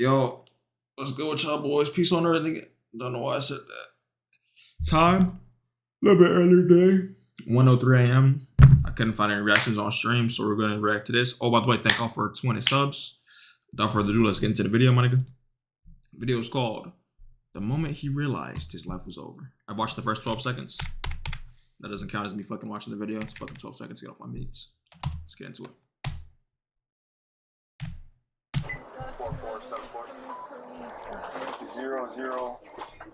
Yo, what's good with y'all boys? Peace on earth, nigga. Don't know why I said that. Time, a little bit earlier today. 1:03 a.m. I couldn't find any reactions on stream, so we're gonna react to this. Oh, by the way, thank y'all for 20 subs. Without further ado, let's get into the video, my nigga. The video is called "The Moment He Realized His Life Was Over." I watched the first 12 seconds. That doesn't count as me fucking watching the video. It's fucking 12 seconds to get off my meats. Let's get into it. 4474 00.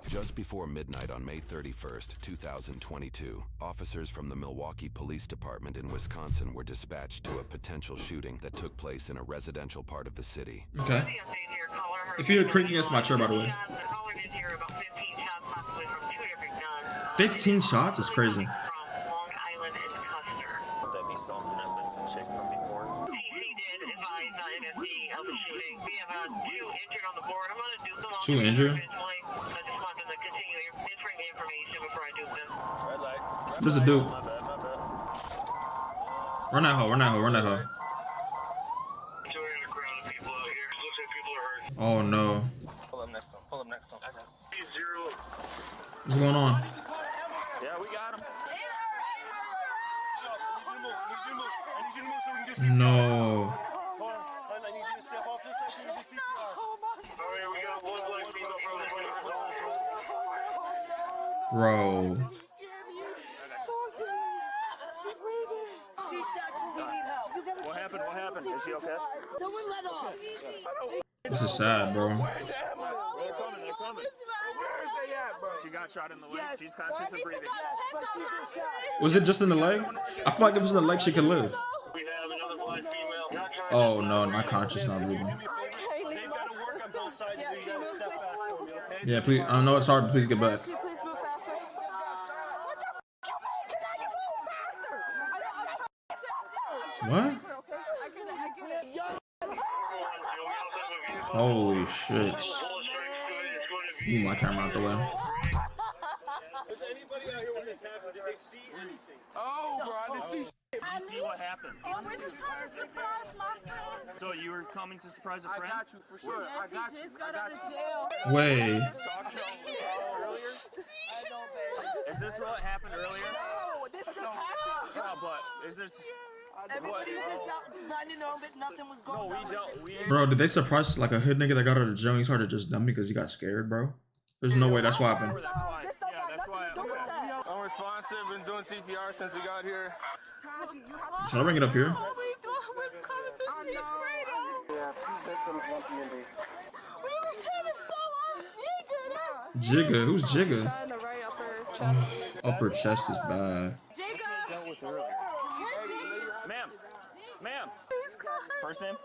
Just before midnight on May 31st, 2022, officers from the Milwaukee Police Department in Wisconsin were dispatched to a potential shooting that took place in a residential part of the city. Okay. If you're creaking against my chair, by the way. 15 shots is crazy. Two injured? What does it do? Run that hoe, run that hoe, run that hoe. Oh no. Pull up next one. What's going on? Yeah, we got him. No. Bro. What happened? What happened? Is she okay? This is sad, bro. They're coming. She got shot in the leg. She's conscious and breathing. Was it just in the leg? I feel like if it was in the leg, she could live. We have another blind female. Oh no, not conscious, not breathing. Yeah, please. I know it's hard, but please get back. Can you please move faster? What? Holy shit. Move my camera out the way. Is anybody out here when this happened? Did they see anything? Oh, bro, I didn't see shit. You see what happened? So you were coming to surprise a friend? I got you for sure. Yes, he just got out of jail. Wait. Is this what happened earlier? No, this just happened. No, but is this... Everybody just minding on that nothing was going on. No, we don't. Bro, did they surprise like a hood nigga that got out of jail and he started just dumb because he got scared, bro? There's no way that's what happened. This don't got nothing to do with that. Unresponsive, been doing CPR since we got here. Should I bring it up here? All we doing was coming to see Freedom. Yeah, that's what I'm wanting to do. We were trying to show off Jigga. Jigga? Who's Jigga? Shot in the right upper chest. Upper chest is bad. Jigga! Ma'am. First name?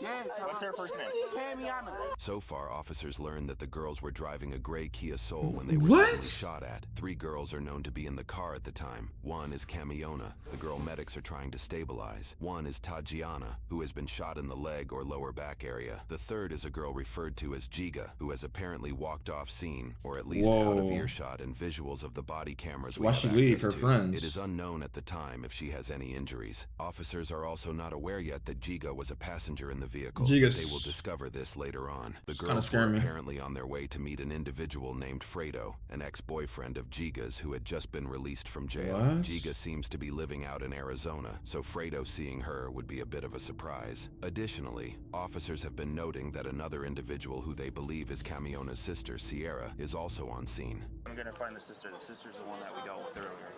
Yes. What's her first name? Camiana. So far, officers learned that the girls were driving a gray Kia Soul when they were What? suddenly shot at. 3 girls are known to be in the car at the time. One is Camiona, the girl medics are trying to stabilize. One is Tajiana, who has been shot in the leg or lower back area. The third is a girl referred to as Jiga, who has apparently walked off scene, or at least out of Whoa. earshot and visuals of the body cameras we Why have she leave access her to. friends? It is unknown at the time if she has any injuries. Officers are also not aware yet that Jiga was a passenger in the vehicle. Jiga's- They will discover this later on. The It's kinda girls scaring were me. apparently on their way to meet an individual named Fredo, an ex-boyfriend of Jiga's who had just been released from jail. What? Jiga seems to be living out in Arizona, so Fredo seeing her would be a bit of a surprise. Additionally, officers have been noting that another individual who they believe is Camiona's sister, Sierra, is also on scene. I'm gonna find the sister. The sister's the one that we dealt with earlier.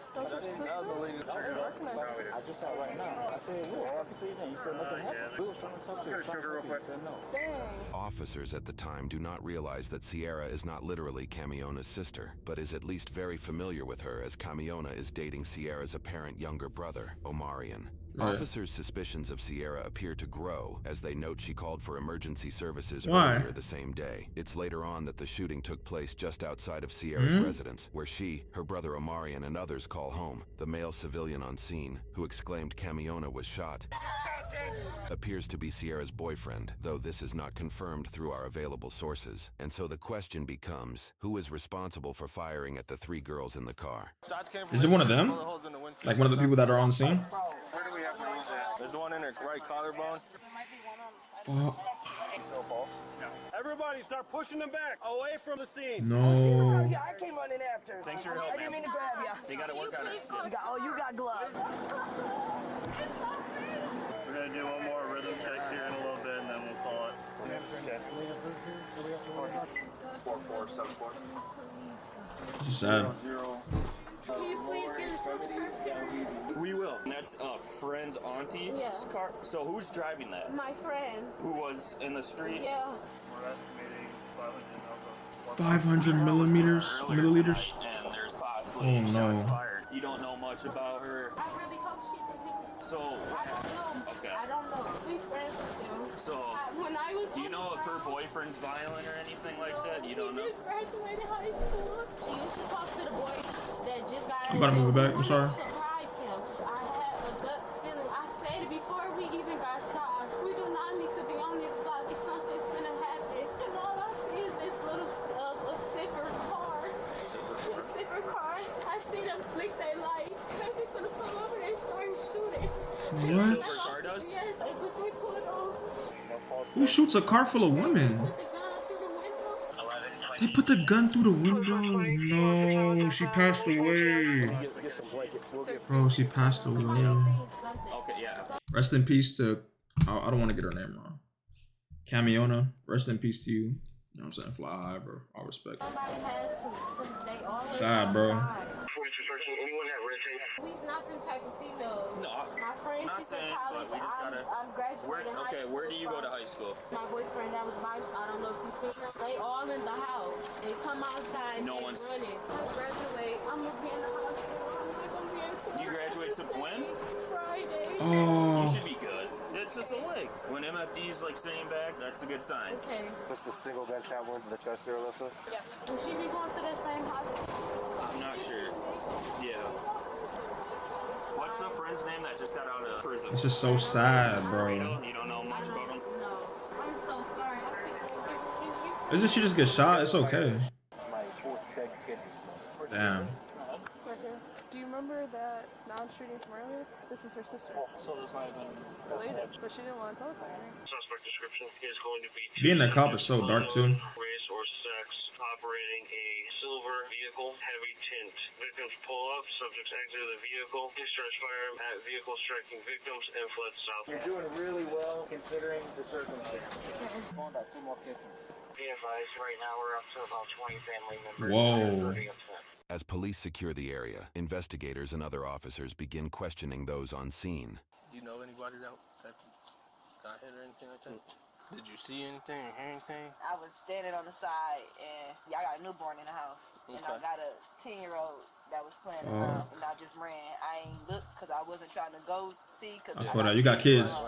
I just saw right now. I said, we was talking to you then. You said nothing happened. We was trying to talk to you. You said no. Officers at the time do not realize that Sierra is not literally Camiona's sister, but is at least very familiar with her as Camiona is dating Sierra's apparent younger brother, Omarion. Right. Officers' suspicions of Sierra appear to grow as they note she called for emergency services Why? earlier the same day. It's later on that the shooting took place just outside of Sierra's residence, where she, her brother Omarion, and others call home. The male civilian on scene, who exclaimed Camiona was shot, appears to be Sierra's boyfriend, though this is not confirmed through our available sources. And so the question becomes, who is responsible for firing at the 3 girls in the car? Is it one of them? Like one of the people that are on scene? Where do we have to move that? There's one in her right collarbone. Fuck. No pulse. Everybody start pushing them back, away from the scene. No. Yeah, I came running after. Thanks for your help, I didn't mean to grab you. You gotta work on it. You got gloves. We're gonna do one more rhythm check here in a little bit, and then we'll call it. Okay. 4474. This is sad. We will. And that's a friend's auntie's car. So who's driving that? My friend. Who was in the street? Yeah. We're estimating 500 milliliters. Milliliters. And there's possibly shots no. fired. You don't know much about her. I really hope she didn't. So I don't know. Okay. I don't know. We friends with them. So When I was do you know if her boyfriend's violent or anything like that? You don't know. She just graduated high school. She used to talk to the boy that just got out. I'm about to move it back. I'm sorry. Surprise him. I had a gut feeling. I said it before we even got shot. We do not need to be on this block. If something's gonna happen, and all I see is this little a silver car. A silver car. I see them flick their lights. They finna pull over and start shooting. What? Silver car does? Yes, they pulled over. Who shoots a car full of women? They put the gun through the window. No, she passed away. Get some blankets. We'll get Bro, she passed away. Okay, yeah. Rest in peace to, I don't want to get her name wrong. Camiona, rest in peace to you. You know what I'm saying? Fly high, bro. All respect. Sad, bro. We's not the type of female. No, My friend, not she's in saying, college. but we just gotta. I'm graduating high Okay, school. where do you go to high school? My boyfriend, that was my, I don't know if you seen them. They all in the house. They come outside. No and one's- running. I graduate. I'm gonna be in the hospital. I'm not gonna be able to. You graduate to when? Friday. You Oh, should be good. It's just a leg. When MFD's like sitting back, that's a good sign. Okay. What's the single gunshot wound to the chest there, Alyssa? Yes. Will she be going to the same hospital? I'm not sure. Yeah. What's the friend's name that just got out of prison? it's just so sad, bro. You don't know much about him? No. I'm so sorry. Isn't she just get shot? It's okay. My fourth dead kidney. Damn. Do you remember that non-shooting from earlier? This is her sister. So this might have been Related, but she didn't want to tell us anything. Suspect description is going to be Being a cop is so dark too. race or sex, operating a silver vehicle, heavy tint. Victims pull up, subjects exit the vehicle, discharge firearm at vehicle striking victims, and fled south. You're doing really well considering the circumstances. Found out 2 more cases. Be advised, right now we're up to about 20 family members. Whoa. As police secure the area, investigators and other officers begin questioning those on scene. Do you know anybody that got hit or anything like that? Did you see anything or hear anything? I was standing on the side, and I got a newborn in the house, and I got a 10-year-old that was playing around, and I just ran. I ain't looked because I wasn't trying to go see. I feel that. You got kids.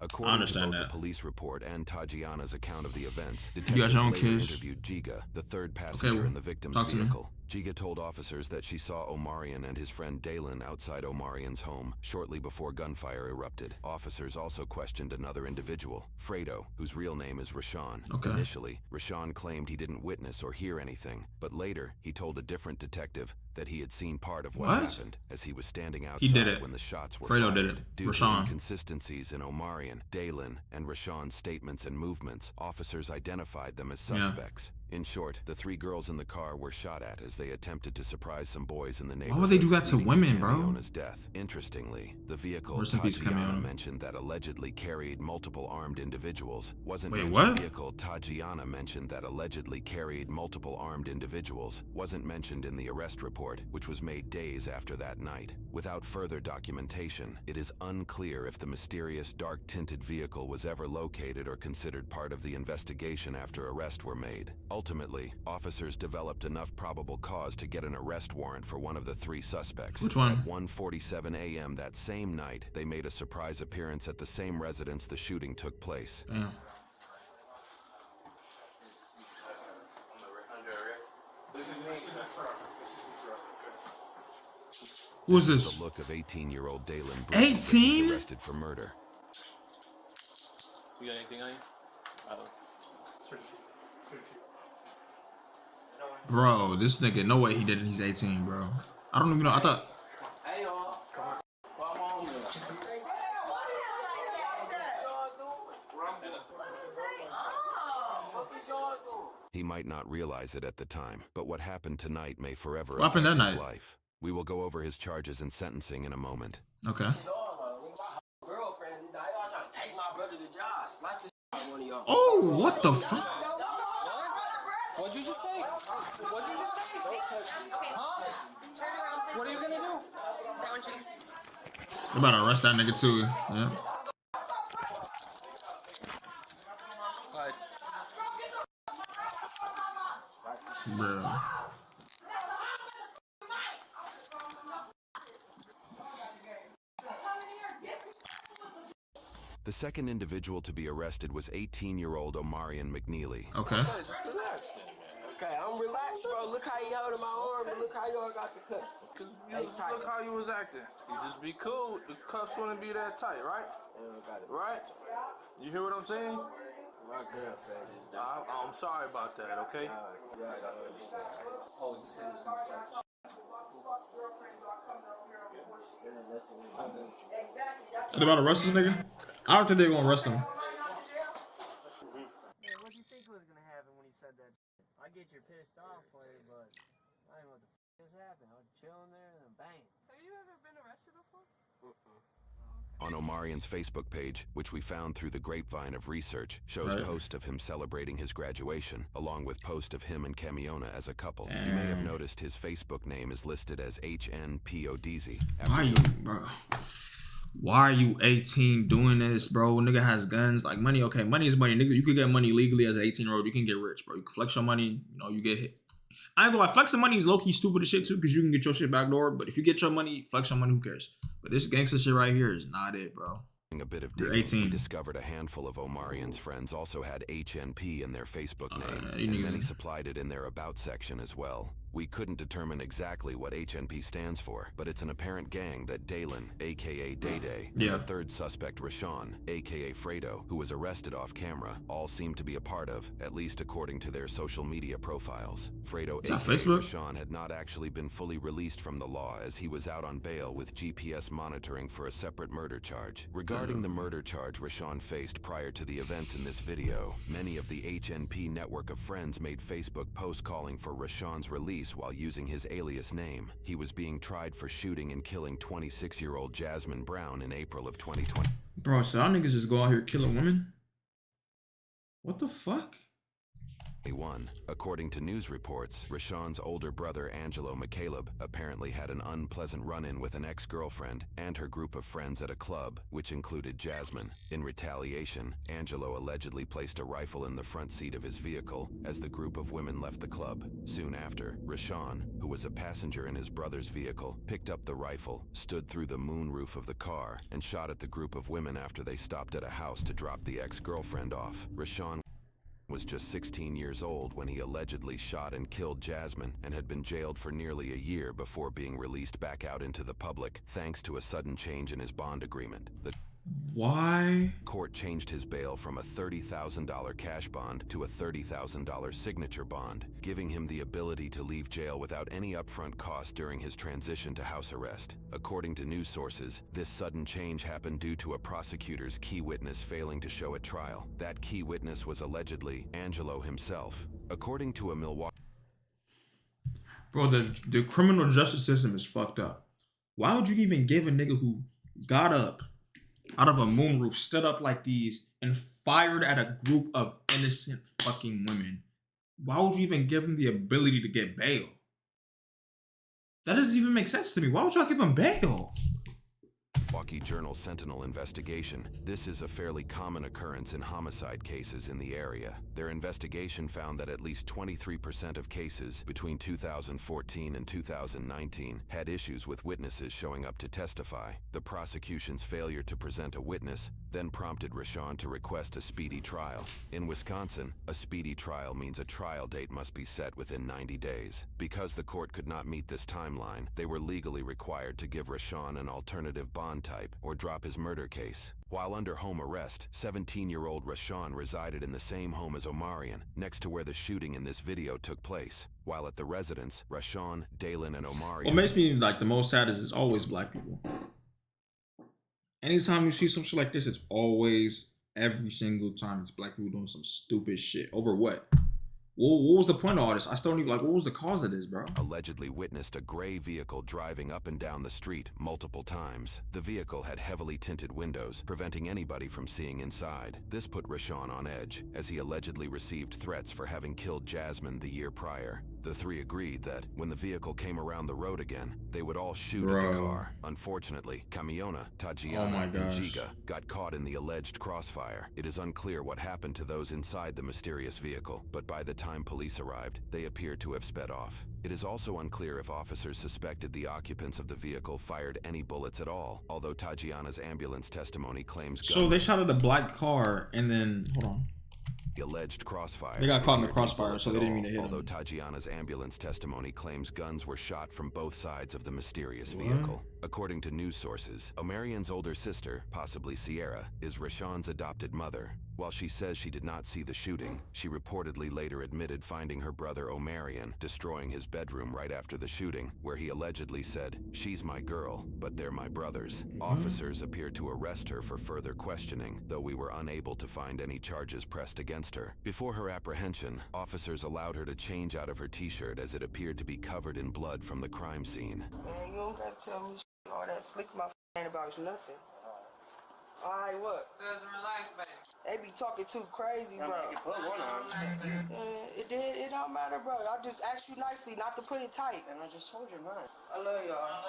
According understand to both that. the police report and Tatiana's account of the events, got detectives your own later kids. interviewed Giga, the third passenger in the victim's talk to me. vehicle. Giga told officers that she saw Omarion and his friend Dalen outside Omarion's home shortly before gunfire erupted. Officers also questioned another individual, Fredo, whose real name is Rashawn. Okay. Initially, Rashawn claimed he didn't witness or hear anything, but later he told a different detective that he had seen part of what happened as he was standing outside He did it. when the shots were Fredo fired. did it. Due Rashawn. to inconsistencies in Omarion, Dalen, and Rashawn's statements and movements, officers identified them as suspects. In short, the 3 girls in the car were shot at as they attempted to surprise some boys in the neighborhood. Why would they do that to leading women, bro? Camiona's death. Interestingly, the vehicle Rest in peace, Tatiana Camiona. mentioned that allegedly carried multiple armed individuals wasn't Wait, mentioned. what? The vehicle Tatiana mentioned that allegedly carried multiple armed individuals wasn't mentioned in the arrest report, which was made days after that night. Without further documentation, it is unclear if the mysterious dark-tinted vehicle was ever located or considered part of the investigation after arrests were made. Ultimately, officers developed enough probable cause to get an arrest warrant for one of the 3 suspects. Which one? At 1:47 a.m. that same night, they made a surprise appearance at the same residence the shooting took place. Damn. Who is this? The look of 18-year-old Dalen 18? was arrested for murder. You got anything on you? Bro, this nigga, no way he did it. He's 18, bro. I don't even know. I thought. Hey, y'all. Come on. He might not realize it at the time, but what happened tonight may forever What happened affect that his night? life. We will go over his charges and sentencing in a moment. Okay. Girlfriend, y'all trying to take my brother to job, slap the shit out of one of y'all. Oh, what the fuck? What'd you just say? What'd you just say? Don't touch me. Huh? Turn around, please. What are you gonna do? That one, Chief. They about to arrest that nigga too. Yeah. Bro. The second individual to be arrested was 18-year-old Omarion McNeely. Okay. Okay, I'm relaxed, bro. Look how you holding my arm, and look how y'all got the cut. Cause look how you was acting. You just be cool. The cuffs wouldn't be that tight, right? Yeah, got it. Right? You hear what I'm saying? My girlfriend. I'm sorry about that, okay? Yeah, I don't understand. Oh, you said it was Are they about to arrest this nigga? I don't think they're gonna arrest him. Man, what do you think was gonna happen when he said that? I get you're pissed off, player, but I didn't know what the f just happened. I was chilling there and then bang. Have you ever been arrested before? On Omarion's Facebook page, which we found through the grapevine of research, shows posts of him celebrating his graduation, along with posts of him and Camiona as a couple. Damn. You may have noticed his Facebook name is listed as HNPODZ. Why you, bro? Why are you 18 doing this, bro? Nigga has guns. Like, money, okay, money is money. Nigga, you could get money legally as an 18-year-old. You can get rich, bro. You can flex your money, you know, you get hit. I ain't gonna lie, flexing money is low-key stupid as shit too, because you can get your shit backdoored. But if you get your money, flex your money, who cares? But this gangster shit right here is not it, bro. A bit of You're digging, 18. we discovered a handful of Omarion's friends also had HNP in their Facebook name, you and many supplied it in their About section as well. We couldn't determine exactly what HNP stands for, but it's an apparent gang that Dalen, aka Day-Day, and the third suspect Rashawn, aka Fredo, who was arrested off camera, all seem to be a part of, at least according to their social media profiles. Fredo, aka Rashawn, had not actually been fully released from the law as he was out on bail with GPS monitoring for a separate murder charge. Regarding the murder charge Rashawn faced prior to the events in this video, many of the HNP network of friends made Facebook posts calling for Rashawn's release while using his alias name. He was being tried for shooting and killing 26-year-old Jasmine Brown in April of 2020. Bro, so y'all niggas just go out here killing women? What the fuck? According to news reports, Rashawn's older brother Angelo McCaleb apparently had an unpleasant run-in with an ex-girlfriend and her group of friends at a club, which included Jasmine. In retaliation, Angelo allegedly placed a rifle in the front seat of his vehicle as the group of women left the club. Soon after, Rashawn, who was a passenger in his brother's vehicle, picked up the rifle, stood through the moonroof of the car, and shot at the group of women after they stopped at a house to drop the ex-girlfriend off. Rashawn was just 16 years old when he allegedly shot and killed Jasmine and had been jailed for nearly a year before being released back out into the public thanks to a sudden change in his bond agreement. The court changed his bail from a $30,000 cash bond to a $30,000 signature bond, giving him the ability to leave jail without any upfront cost during his transition to house arrest. According to news sources, this sudden change happened due to a prosecutor's key witness failing to show at trial. That key witness was allegedly Angelo himself. According to a Milwaukee... Bro, the criminal justice system is fucked up. Why would you even give a nigga who got up out of a moonroof, stood up like these, and fired at a group of innocent fucking women? Why would you even give him the ability to get bail? That doesn't even make sense to me. Why would y'all give him bail? Milwaukee Journal Sentinel investigation. This is a fairly common occurrence in homicide cases in the area. Their investigation found that at least 23% of cases between 2014 and 2019 had issues with witnesses showing up to testify. The prosecution's failure to present a witness then prompted Rashawn to request a speedy trial. In Wisconsin, a speedy trial means a trial date must be set within 90 days. Because the court could not meet this timeline, they were legally required to give Rashawn an alternative bond type or drop his murder case. While under home arrest, 17-year-old Rashawn resided in the same home as Omarion, next to where the shooting in this video took place. While at the residence, Rashawn, Dalen, and Omarion... What makes me like the most sad is it's always black people. Anytime you see some shit like this, it's always every single time it's black people doing some stupid shit. Over what? What was the point of all this? I still don't even, like, what was the cause of this, bro? Allegedly witnessed a gray vehicle driving up and down the street multiple times. The vehicle had heavily tinted windows, preventing anybody from seeing inside. This put Rashawn on edge, as he allegedly received threats for having killed Jasmine the year prior. The three agreed that, when the vehicle came around the road again, they would all shoot at the car. Unfortunately, Camiona, Tajiana, and Giga got caught in the alleged crossfire. It is unclear what happened to those inside the mysterious vehicle, but by the time police arrived, they appeared to have sped off. It is also unclear if officers suspected the occupants of the vehicle fired any bullets at all, although Tajiana's ambulance testimony claims guns. So they shot at a black car and then, hold on. The alleged crossfire. They got caught in the crossfire, so they didn't mean to hit him. Although Tajiana's ambulance testimony claims guns were shot from both sides of the mysterious vehicle. According to news sources, Omarion's older sister, possibly Sierra, is Rashawn's adopted mother. While she says she did not see the shooting, she reportedly later admitted finding her brother Omarion destroying his bedroom right after the shooting, where he allegedly said, "She's my girl, but they're my brothers." Officers appeared to arrest her for further questioning, though we were unable to find any charges pressed against her. Before her apprehension, officers allowed her to change out of her t-shirt as it appeared to be covered in blood from the crime scene. Man, you don't gotta tell me all that slick my ain't about nothing. Alright, what? Just relax, baby. They be talking too crazy, bro. It don't matter, bro. I just asked you nicely not to put it tight. And I just told you, man. I love y'all.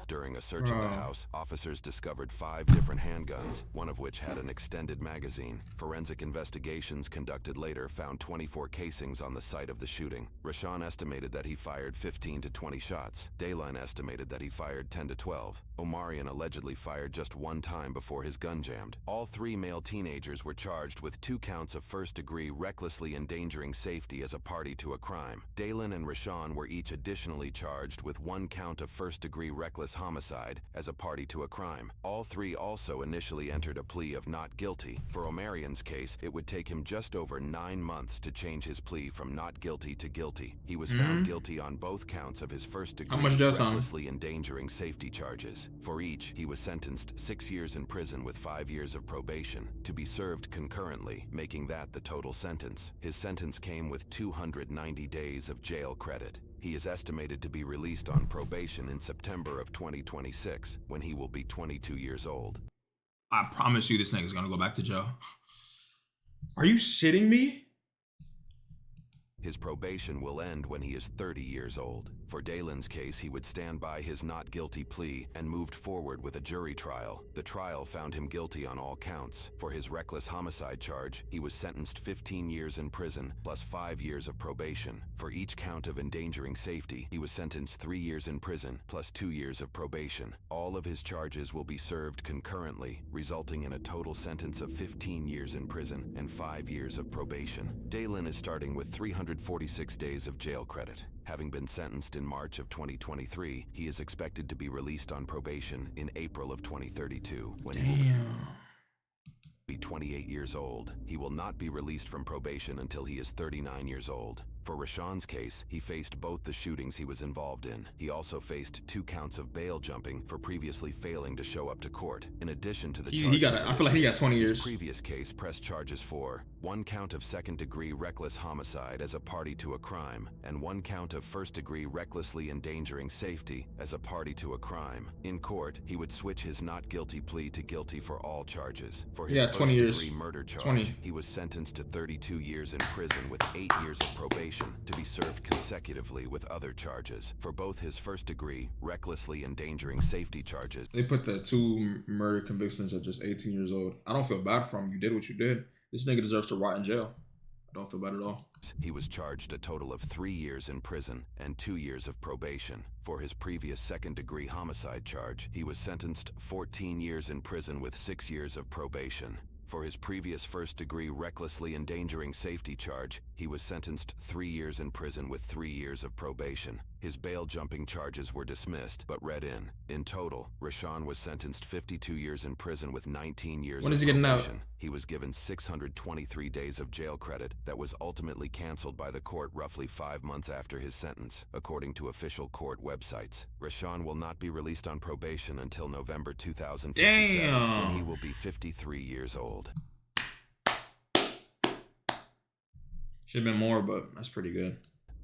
During a search of the house, officers discovered 5 different handguns, one of which had an extended magazine. Forensic investigations conducted later found 24 casings on the site of the shooting. Rashawn estimated that he fired 15 to 20 shots. Dayline estimated that he fired 10 to 12. Omarion allegedly fired just one time before his gun jammed. All 3 male teenagers were charged with 2 counts of first-degree recklessly endangering safety as a party to a crime. Daylin and Rashawn were each additionally charged with 1 count of first-degree reckless homicide as a party to a crime. All 3 also initially entered a plea of not guilty. For Omarion's case, it would take him just over 9 months to change his plea from not guilty to guilty. He was found guilty on both counts of his first-degree recklessly endangering safety charges. For each, he was sentenced 6 years in prison with 5 years of probation, to be served concurrently, making that the total sentence. His sentence came with 290 days of jail credit. He is estimated to be released on probation in September of 2026, when he will be 22 years old. I promise you this nigga's gonna go back to jail. Are you shitting me? His probation will end when he is 30 years old. For Daylin's case, he would stand by his not guilty plea and moved forward with a jury trial. The trial found him guilty on all counts. For his reckless homicide charge, he was sentenced 15 years in prison plus 5 years of probation. For each count of endangering safety, he was sentenced 3 years in prison plus 2 years of probation. All of his charges will be served concurrently, resulting in a total sentence of 15 years in prison and 5 years of probation. Daylin is starting with 346 days of jail credit. Having been sentenced in March of 2023, he is expected to be released on probation in April of 2032, when he will be 28 years old. He will not be released from probation until he is 39 years old. For Rashawn's case, he faced both the shootings he was involved in. He also faced 2 counts of bail jumping for previously failing to show up to court. In addition to the I feel like he got 20 years. His previous case pressed charges for 1 count of second-degree reckless homicide as a party to a crime, and 1 count of first-degree recklessly endangering safety as a party to a crime. In court, he would switch his not guilty plea to guilty for all charges. For his first-degree murder charge, he was sentenced to 32 years in prison with 8 years of probation, to be served consecutively with other charges. For both his first-degree recklessly endangering safety charges, they put the 2 murder convictions at just 18 years old. I don't feel bad for him. You did what you did. This nigga deserves to rot in jail. I don't feel bad at all. He was charged a total of 3 years in prison and 2 years of probation. For his previous second-degree homicide charge, he was sentenced 14 years in prison with 6 years of probation. For his previous first-degree recklessly endangering safety charge, he was sentenced 3 years in prison with 3 years of probation. His bail-jumping charges were dismissed, but read in. In total, Rashawn was sentenced 52 years in prison with 19 years of probation. When is he getting out? He was given 623 days of jail credit that was ultimately canceled by the court roughly 5 months after his sentence, according to official court websites. Rashawn will not be released on probation until November 2057, when he will be 53 years old. Should have been more, but that's pretty good.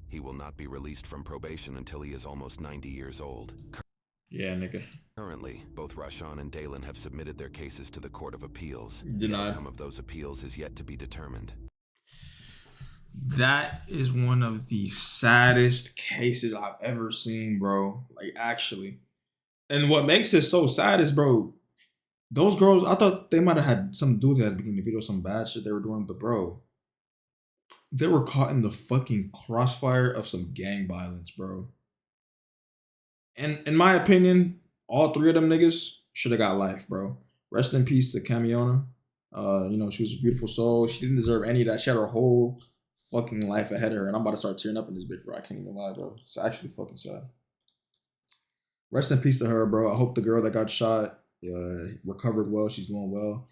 He will not be released from probation until he is almost 90 years old. Yeah, nigga. Currently, both Rashawn and Dalen have submitted their cases to the Court of Appeals. Denied. The outcome of those appeals is yet to be determined. That is one of the saddest cases I've ever seen, bro. Like, actually. And what makes it so sad is, bro, those girls, I thought they might have had something to do with it at the beginning of the video, some bad shit they were doing, but bro, they were caught in the fucking crossfire of some gang violence, bro. And in my opinion, all three of them niggas should have got life, bro. Rest in peace to Camiona. You know, she was a beautiful soul. She didn't deserve any of that. She had her whole fucking life ahead of her. And I'm about to start tearing up in this bitch, bro. I can't even lie, bro. It's actually fucking sad. Rest in peace to her, bro. I hope the girl that got shot recovered well. She's doing well.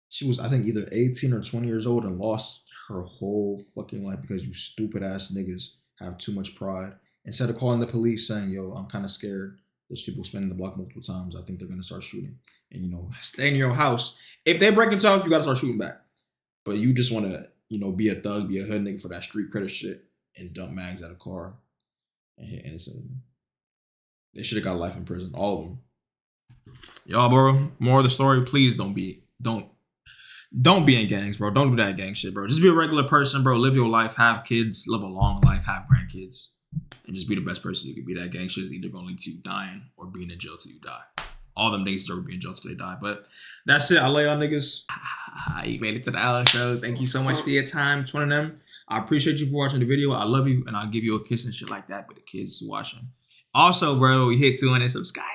She was, I think, either 18 or 20 years old and lost her whole fucking life because you stupid ass niggas have too much pride. Instead of calling the police saying, yo, I'm kind of scared. There's people spinning the block multiple times. I think they're going to start shooting. And, you know, stay in your house. If they break into your house, you got to start shooting back. But you just want to, you know, be a thug, be a hood nigga for that street credit shit and dump mags at a car and hit innocent. They should have got life in prison. All of them. Y'all, bro, more of the story, please don't be in gangs, bro. Don't do that gang shit, bro. Just be a regular person, bro. Live your life, have kids, live a long life, have grandkids, and just be the best person you can be. That gang shit is either gonna lead to you dying or being in jail till you die. All them niggas deserve to be in jail till they die. But that's it. I lay on niggas. You made it to the outro. Thank you so much for your time, 20 of them. I appreciate you for watching the video. I love you, and I'll give you a kiss and shit like that for the kids watching. Also, bro, we hit 200 subscribers.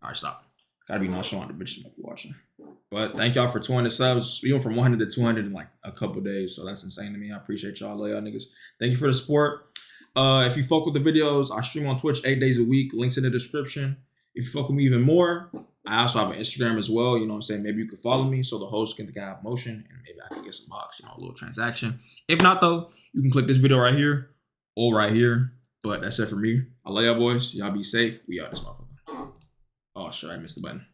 All right, stop. Gotta be nonchalant. The bitches might be watching. But thank y'all for 200 subs. We went from 100 to 200 in like a couple days, so that's insane to me. I appreciate y'all. Love y'all niggas. Thank you for the support. If you fuck with the videos, I stream on Twitch 8 days a week. Links in the description. If you fuck with me even more, I also have an Instagram as well. You know what I'm saying? Maybe you could follow me so the host can have motion and maybe I can get some bucks, you know, a little transaction. If not, though, you can click this video right here or right here. But that's it for me. I love y'all boys. Y'all be safe. We out this motherfucker. Oh, shit, I missed the button.